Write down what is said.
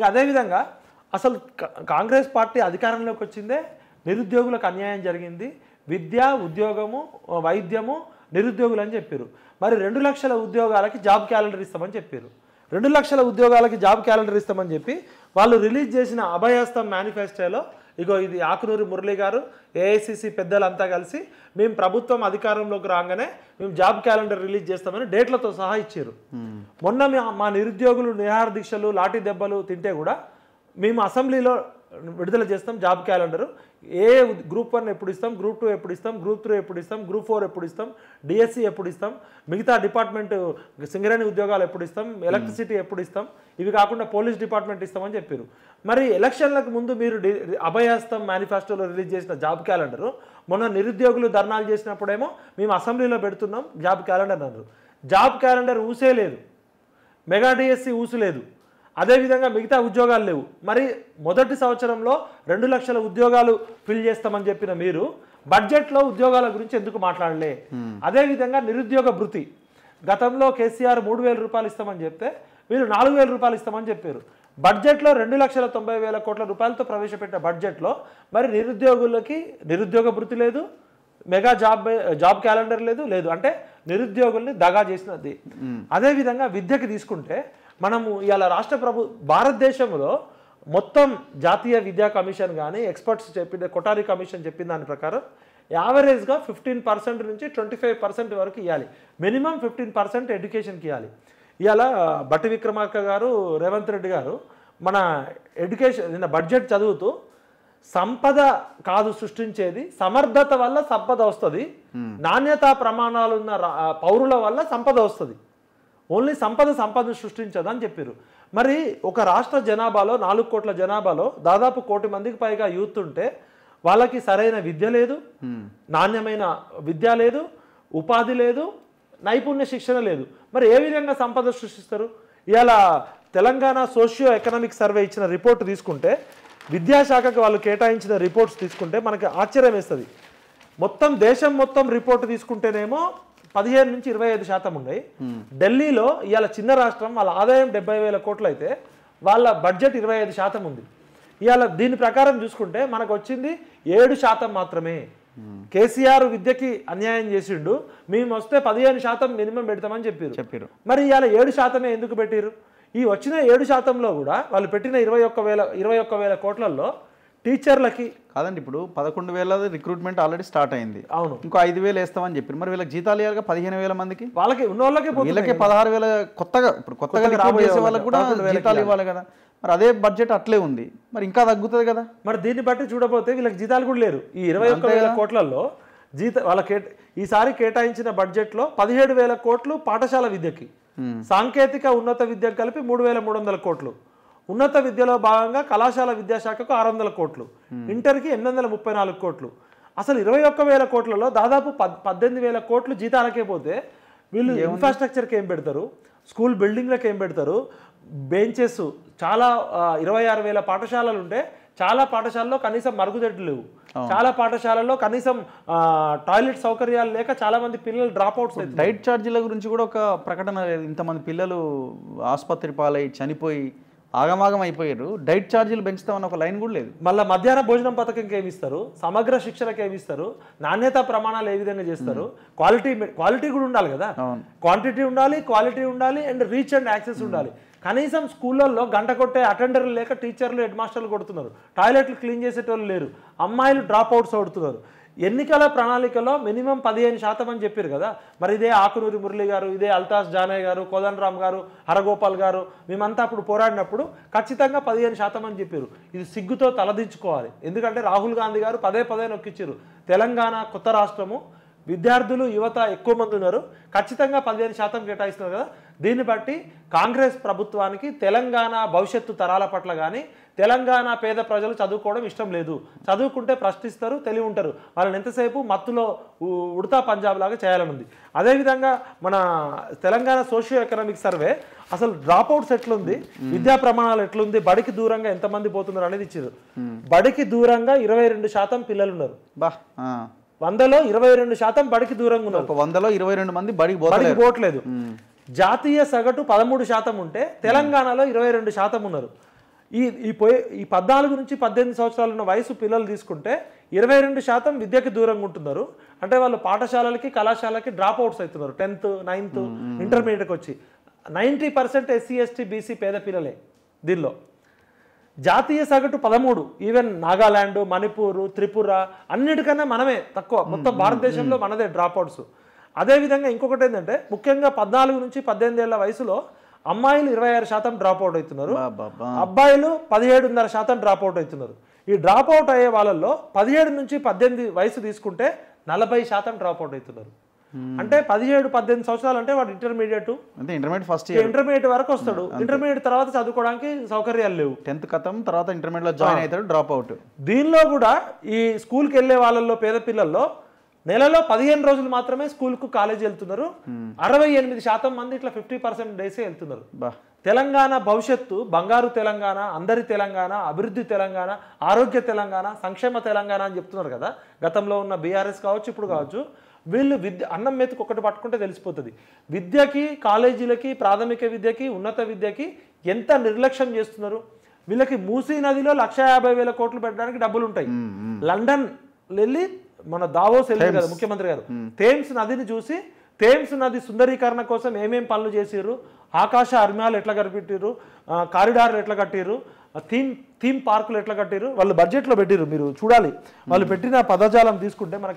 ఇంకా అదేవిధంగా అసలు కాంగ్రెస్ పార్టీ అధికారంలోకి వచ్చిందే నిరుద్యోగులకు అన్యాయం జరిగింది, విద్య, ఉద్యోగము, వైద్యము, నిరుద్యోగులు అని చెప్పారు. మరి 2 లక్షల ఉద్యోగాలకి జాబ్ క్యాలెండర్ ఇస్తామని చెప్పారు. 2 లక్షల ఉద్యోగాలకి జాబ్ క్యాలెండర్ ఇస్తామని చెప్పి వాళ్ళు రిలీజ్ చేసిన అభయహస్తం మేనిఫెస్టోలో ఇగో ఇది ఆకునూరి మురళి గారు, ఏఐసిసి పెద్దలంతా కలిసి మేము ప్రభుత్వం అధికారంలోకి రాగానే మేము జాబ్ క్యాలెండర్ రిలీజ్ చేస్తామని డేట్లతో సహా ఇచ్చారు. మొన్న మా నిరుద్యోగులు నిరాహార దీక్షలు, లాఠీ దెబ్బలు తింటే కూడా మేము అసెంబ్లీలో విడుదల చేస్తాం జాబ్ క్యాలెండరు. ఏ గ్రూప్ 1 ఎప్పుడు ఇస్తాం, గ్రూప్ 2 ఎప్పుడు ఇస్తాం, గ్రూప్ 3 ఎప్పుడు ఇస్తాం, గ్రూప్ 4 ఎప్పుడు ఇస్తాం, డిఎస్సి ఎప్పుడు ఇస్తాం, మిగతా డిపార్ట్మెంట్ సింగరేణి ఉద్యోగాలు ఎప్పుడు ఇస్తాం, ఎలక్ట్రిసిటీ ఎప్పుడు ఇస్తాం, ఇవి కాకుండా పోలీస్ డిపార్ట్మెంట్ ఇస్తామని చెప్పారు. మరి ఎలక్షన్లకు ముందు మీరు అభయహస్తం మేనిఫెస్టోలో రిలీజ్ చేసిన జాబ్ క్యాలెండరు మొన్న నిరుద్యోగులు ధర్నాలు చేసినప్పుడేమో మేము అసెంబ్లీలో పెడుతున్నాం జాబ్ క్యాలెండర్ అన్నారు. జాబ్ క్యాలెండర్ ఊసే లేదు, మెగా డిఎస్సి ఊసు లేదు, అదేవిధంగా మిగతా ఉద్యోగాలు లేవు. మరి మొదటి సంవత్సరంలో 2 లక్షల ఉద్యోగాలు ఫిల్ చేస్తామని చెప్పిన మీరు బడ్జెట్లో ఉద్యోగాల గురించి ఎందుకు మాట్లాడలే? అదేవిధంగా నిరుద్యోగ భృతి గతంలో కేసీఆర్ 3,000 రూపాయలు ఇస్తామని చెప్తే మీరు 4,000 రూపాయలు ఇస్తామని చెప్పారు. బడ్జెట్లో 2,90,000 కోట్ల రూపాయలతో ప్రవేశపెట్టిన బడ్జెట్లో మరి నిరుద్యోగులకి నిరుద్యోగ భృతి లేదు, మెగా జాబ్ క్యాలెండర్ లేదు అంటే నిరుద్యోగుల్ని దగా చేసినది. అదేవిధంగా విద్యకి తీసుకుంటే మనము ఇవాళ భారతదేశంలో మొత్తం జాతీయ విద్యా కమిషన్ కానీ ఎక్స్పర్ట్స్ చెప్పిన కొటారి కమిషన్ చెప్పిన దాని ప్రకారం యావరేజ్గా 15% నుంచి 25% వరకు ఇవ్వాలి, మినిమం 15% ఎడ్యుకేషన్కి ఇవ్వాలి. ఇవాళ బట్టి విక్రమార్క గారు, రేవంత్ రెడ్డి గారు మన ఎడ్యుకేషన్ నిన్న బడ్జెట్ చదువుతూ సంపద కాదు సృష్టించేది, సమర్థత వల్ల సంపద వస్తుంది, నాణ్యతా ప్రమాణాలు ఉన్న పౌరుల వల్ల సంపద వస్తుంది, ఓన్లీ సంపద సృష్టించదని చెప్పారు. మరి ఒక రాష్ట్ర జనాభాలో 4 కోట్ల జనాభాలో దాదాపు 1 కోటి మందికి పైగా యూత్ ఉంటే వాళ్ళకి సరైన విద్య లేదు, నాణ్యమైన విద్య లేదు, ఉపాధి లేదు, నైపుణ్య శిక్షణ లేదు. మరి ఏ విధంగా సంపద సృష్టిస్తారు? ఇవాళ తెలంగాణ సోషియో ఎకనామిక్ సర్వే ఇచ్చిన రిపోర్ట్ తీసుకుంటే, విద్యాశాఖకు వాళ్ళు కేటాయించిన రిపోర్ట్స్ తీసుకుంటే మనకి ఆశ్చర్యం వేస్తుంది. దేశం మొత్తం రిపోర్ట్ తీసుకుంటేనేమో 15 నుంచి 25% ఉన్నాయి. ఢిల్లీలో ఇవాళ చిన్న రాష్ట్రం, వాళ్ళ ఆదాయం 70,000 కోట్లు అయితే వాళ్ళ బడ్జెట్ 25% ఉంది. ఇవాళ దీని ప్రకారం చూసుకుంటే మనకు వచ్చింది 7% మాత్రమే. కేసీఆర్ విద్యకి అన్యాయం చేసిండు, మేము వస్తే 15% మినిమం పెడతామని చెప్పారు. మరి ఇవాళ 7% ఎందుకు పెట్టారు? ఈ వచ్చిన 7%లో కూడా వాళ్ళు పెట్టిన 21,000 కోట్లలో టీచర్లకి కాదండి. ఇప్పుడు 11,000 రిక్రూట్మెంట్ ఆల్రెడీ స్టార్ట్ అయింది. అవును, ఇంకో 5,000 వేస్తామని చెప్పారు. మరి వీళ్ళకి జీతాలు ఇవ్వాలి 15,000 మందికి, వాళ్ళకి ఉన్న వాళ్ళకి వీళ్ళకి 16,000 కొత్తగా రిక్రూట్ చేసే వాళ్ళకి కూడా జీతాలు ఇవ్వాలి కదా. మరి అదే బడ్జెట్ అట్లే ఉంది, మరి ఇంకా తగ్గుతుంది కదా. మరి దీన్ని బట్టి చూడబోతే వీళ్ళకి జీతాలు కూడా లేరు. ఈ 21,000 కోట్లలో ఈసారి కేటాయించిన బడ్జెట్లో 17,000 కోట్లు పాఠశాల విద్యకి, సాంకేతిక ఉన్నత విద్యకు కలిపి 3,300 కోట్లు, ఉన్నత విద్యలో భాగంగా కళాశాల విద్యాశాఖకు 600 కోట్లు, ఇంటర్కి 834 కోట్లు. అసలు 21,000 కోట్లలో దాదాపు 18,000 కోట్లు జీతాలకే పోతే వీళ్ళు ఇన్ఫ్రాస్ట్రక్చర్కి ఏం పెడతారు, స్కూల్ బిల్డింగ్లకు ఏం పెడతారు, బెంచెస్ చాలా 26,000 పాఠశాలలు ఉంటే చాలా పాఠశాలలో కనీసం మరుగుదొడ్లు లేవు, చాలా పాఠశాలల్లో కనీసం టాయిలెట్ సౌకర్యాలు లేక చాలా మంది పిల్లలు డ్రాప్ అవుట్స్. డైట్ ఛార్జీల గురించి కూడా ఒక ప్రకటన లేదు. ఇంతమంది పిల్లలు ఆసుపత్రి పాలై చనిపోయి ఆగమాగం అయిపోయారు, డైట్ ఛార్జీలు పెంచుతామని ఒక లైన్ కూడా లేదు. మళ్ళీ మధ్యాహ్న భోజనం పథకంకి ఏమిస్తారు, సమగ్ర శిక్షణకి ఏమిస్తారు, నాణ్యతా ప్రమాణాలు ఏ విధంగా చేస్తారు, క్వాలిటీ కూడా ఉండాలి కదా, క్వాంటిటీ ఉండాలి, క్వాలిటీ ఉండాలి, అండ్ రీచ్ అండ్ యాక్సెస్ ఉండాలి. కనీసం స్కూళ్ళల్లో గంట కొట్టే అటెండర్లు లేక టీచర్లు హెడ్ మాస్టర్లు కొడుతున్నారు, టాయిలెట్లు క్లీన్ చేసేటోళ్ళు లేరు, అమ్మాయిలు డ్రాప్ అవుట్స్ అవుతున్నారు. ఎన్నికల ప్రణాళికలో మినిమం 15% అని చెప్పారు కదా. మరి ఇదే ఆకునూరి మురళి గారు, ఇదే అల్తాఫ్ జానయ్య గారు, కోదండరామ్ గారు, హరగోపాల్ గారు మేమంతా అప్పుడు పోరాడినప్పుడు ఖచ్చితంగా 15% అని చెప్పారు. ఇది సిగ్గుతో తలదించుకోవాలి. ఎందుకంటే రాహుల్ గాంధీ గారు పదే నొక్కిచ్చారు, తెలంగాణ కొత్త రాష్ట్రము, విద్యార్థులు యువత ఎక్కువ మంది ఉన్నారు, ఖచ్చితంగా 15% కేటాయిస్తున్నారు కదా. దీన్ని బట్టి కాంగ్రెస్ ప్రభుత్వానికి తెలంగాణ భవిష్యత్తు తరాల పట్ల కానీ తెలంగాణ పేద ప్రజలు చదువుకోవడం ఇష్టం లేదు. చదువుకుంటే ప్రశ్నిస్తారు, తెలివి ఉంటారు, వాళ్ళని ఎంతసేపు మత్తులో ఉడతా పంజాబ్ లాగా చేయాలనుంది. అదేవిధంగా మన తెలంగాణ సోషియో ఎకనామిక్ సర్వే అసలు డ్రాప్ అవుట్స్ ఎట్లుంది, విద్యా ప్రమాణాలు ఎట్లుంది, బడికి దూరంగా ఎంతమంది పోతున్నారు అనేది ఇచ్చారు. బడికి దూరంగా 22% పిల్లలు ఉన్నారు. 100లో 22% బడికి దూరంగా ఉన్నారు. 100లో 22 మంది బడికి పోవట్లేదు. జాతీయ సగటు 13% ఉంటే తెలంగాణలో 22% ఉన్నారు. ఈ 14 నుంచి 18 సంవత్సరాలు ఉన్న వయసు పిల్లలు తీసుకుంటే 22% విద్యకి దూరంగా ఉంటున్నారు. అంటే వాళ్ళు పాఠశాలలకి కళాశాలకి డ్రాప్ అవుట్స్ అవుతున్నారు. 10th 9th ఇంటర్మీడియట్కి వచ్చి 90% SC ST BC పేద పిల్లలే. దీనిలో జాతీయ సగటు 13. ఈవెన్ నాగాలాండ్, మణిపూర్, త్రిపుర అన్నిటికన్నా మనమే తక్కువ. మొత్తం భారతదేశంలో మనదే డ్రాప్ అవుట్స్. అదేవిధంగా ఇంకొకటి ఏంటంటే ముఖ్యంగా 14 నుంచి 18 ఏళ్ల వయసులో అమ్మాయిలు 26% డ్రాప్ అవుట్ అవుతున్నారు, అబ్బాయిలు 17.5% డ్రాప్ అవుట్ అవుతున్నారు. ఈ డ్రాప్ అవుట్ అయ్యే వాళ్ళల్లో 17 నుంచి 18 వయసు తీసుకుంటే 40% డ్రాప్ అవుట్ అవుతున్నారు. అంటే 17-18 సంవత్సరాలు అంటే వాడు ఇంటర్మీడియట్ ఫస్ట్ ఇయర్ ఇంటర్మీడియట్ వరకు వస్తాడు. ఇంటర్మీడియట్ తర్వాత చదువుకోవడానికి సౌకర్యాలు లేవు. 10th ఖతం తర్వాత ఇంటర్మీడియట్ లో జాయిన్ అవుతాడు, డ్రాప్ అవుట్. దీనిలో కూడా ఈ స్కూల్కి వెళ్ళే వాళ్ళల్లో పేద పిల్లల్లో నెలలో 15 రోజులు మాత్రమే స్కూల్కు కాలేజీ వెళ్తున్నారు. 68% మంది ఇట్లా 50% డేసే వెళ్తున్నారు. తెలంగాణ భవిష్యత్తు బంగారు తెలంగాణ, అందరి తెలంగాణ, అభివృద్ధి తెలంగాణ, ఆరోగ్య తెలంగాణ, సంక్షేమ తెలంగాణ అని చెప్తున్నారు కదా. గతంలో ఉన్న బీఆర్ఎస్ కావచ్చు, ఇప్పుడు కావచ్చు. వీళ్ళు అన్నం మెతుకు ఒకటి పట్టుకుంటే తెలిసిపోతుంది. విద్యకి, కాలేజీలకి, ప్రాథమిక విద్యకి, ఉన్నత విద్యకి ఎంత నిర్లక్ష్యం చేస్తున్నారు. వీళ్ళకి మూసీ నదిలో 150,000 కోట్లు పెట్టడానికి డబ్బులు ఉంటాయి. లండన్ వెళ్ళి మన దావోస్ వెళ్ళారు కదా ముఖ్యమంత్రి గారు, థేమ్స్ నదిని చూసి థేమ్స్ నది సుందరీకరణ కోసం ఏమేం పనులు చేసిర్రు, ఆకాశ అర్మ్యాలు ఎట్లా కనిపెట్టిర్రు, కారిడార్లు ఎట్లా కట్టిర్రు, థీమ్ పార్కులు ఎట్లా కట్టిర్రు, వాళ్ళు బడ్జెట్లో పెట్టిర్రు. మీరు చూడాలి. వాళ్ళు పెట్టిన పదజాలం తీసుకుంటే మనకి